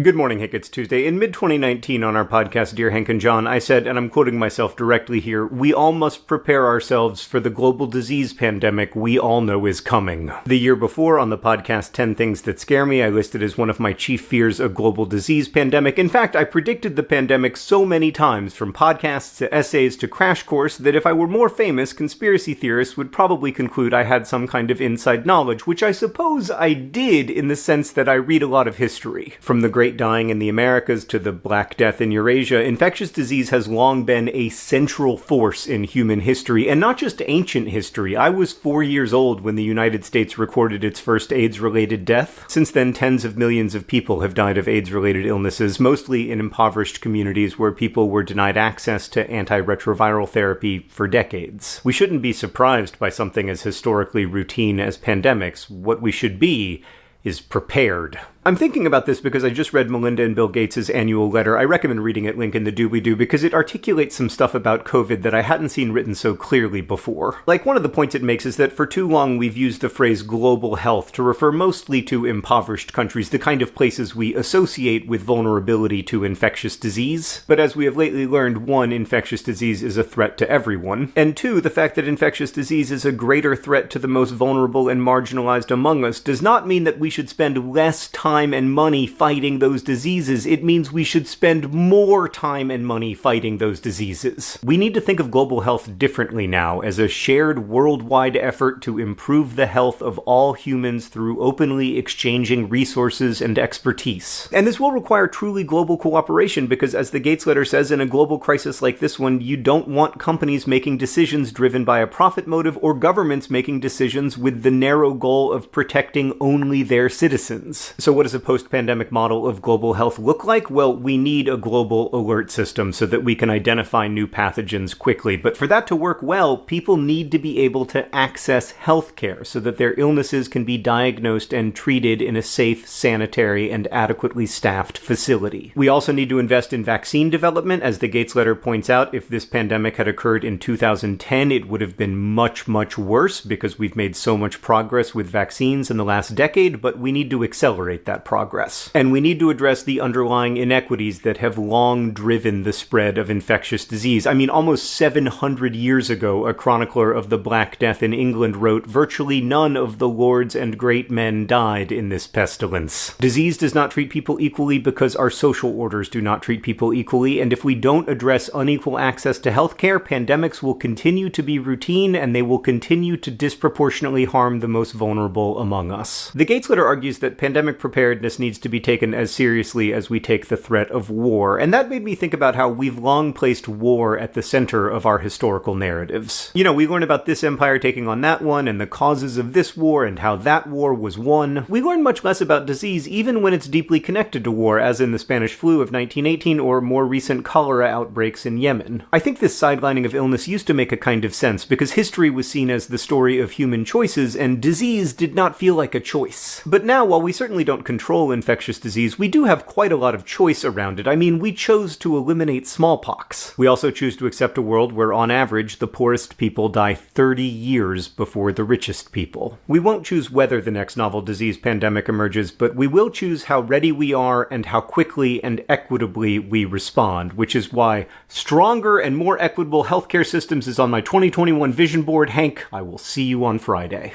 Good morning, Hank. It's Tuesday. In mid-2019 on our podcast, Dear Hank and John, I said, and I'm quoting myself directly here, we all must prepare ourselves for the global disease pandemic we all know is coming. The year before, on the podcast 10 Things That Scare Me, I listed as one of my chief fears a global disease pandemic. In fact, I predicted the pandemic so many times, from podcasts to essays to Crash Course, that if I were more famous, conspiracy theorists would probably conclude I had some kind of inside knowledge, which I suppose I did in the sense that I read a lot of history. From the Great Dying in the Americas to the Black Death in Eurasia, infectious disease has long been a central force in human history, and not just ancient history. I was 4 years old when the United States recorded its first AIDS-related death. Since then, tens of millions of people have died of AIDS-related illnesses, mostly in impoverished communities where people were denied access to antiretroviral therapy for decades. We shouldn't be surprised by something as historically routine as pandemics. What we should be is prepared. I'm thinking about this because I just read Melinda and Bill Gates' annual letter. I recommend reading it, link in the doobly-doo, because it articulates some stuff about COVID that I hadn't seen written so clearly before. Like, one of the points it makes is that for too long we've used the phrase global health to refer mostly to impoverished countries, the kind of places we associate with vulnerability to infectious disease. But as we have lately learned, one, infectious disease is a threat to everyone, and two, the fact that infectious disease is a greater threat to the most vulnerable and marginalized among us does not mean that we should spend less time and money fighting those diseases. It means we should spend more time and money fighting those diseases. We need to think of global health differently now, as a shared worldwide effort to improve the health of all humans through openly exchanging resources and expertise. And this will require truly global cooperation, because as the Gates letter says, in a global crisis like this one, you don't want companies making decisions driven by a profit motive or governments making decisions with the narrow goal of protecting only their citizens. So what does a post-pandemic model of global health look like? Well, we need a global alert system so that we can identify new pathogens quickly. But for that to work well, people need to be able to access healthcare so that their illnesses can be diagnosed and treated in a safe, sanitary, and adequately staffed facility. We also need to invest in vaccine development. As the Gates letter points out, if this pandemic had occurred in 2010, it would have been much, much worse because we've made so much progress with vaccines in the last decade, but we need to accelerate that progress. And we need to address the underlying inequities that have long driven the spread of infectious disease. I mean, almost 700 years ago, a chronicler of the Black Death in England wrote, "Virtually none of the lords and great men died in this pestilence." Disease does not treat people equally because our social orders do not treat people equally, and if we don't address unequal access to healthcare, pandemics will continue to be routine, and they will continue to disproportionately harm the most vulnerable among us. The Gates letter argues that pandemic preparedness needs to be taken as seriously as we take the threat of war, and that made me think about how we've long placed war at the center of our historical narratives. You know, we learn about this empire taking on that one, and the causes of this war, and how that war was won. We learn much less about disease, even when it's deeply connected to war, as in the Spanish flu of 1918, or more recent cholera outbreaks in Yemen. I think this sidelining of illness used to make a kind of sense, because history was seen as the story of human choices, and disease did not feel like a choice. But now, while we certainly don't control infectious disease, we do have quite a lot of choice around it. I mean, we chose to eliminate smallpox. We also choose to accept a world where, on average, the poorest people die 30 years before the richest people. We won't choose whether the next novel disease pandemic emerges, but we will choose how ready we are and how quickly and equitably we respond, which is why stronger and more equitable healthcare systems is on my 2021 vision board. Hank, I will see you on Friday.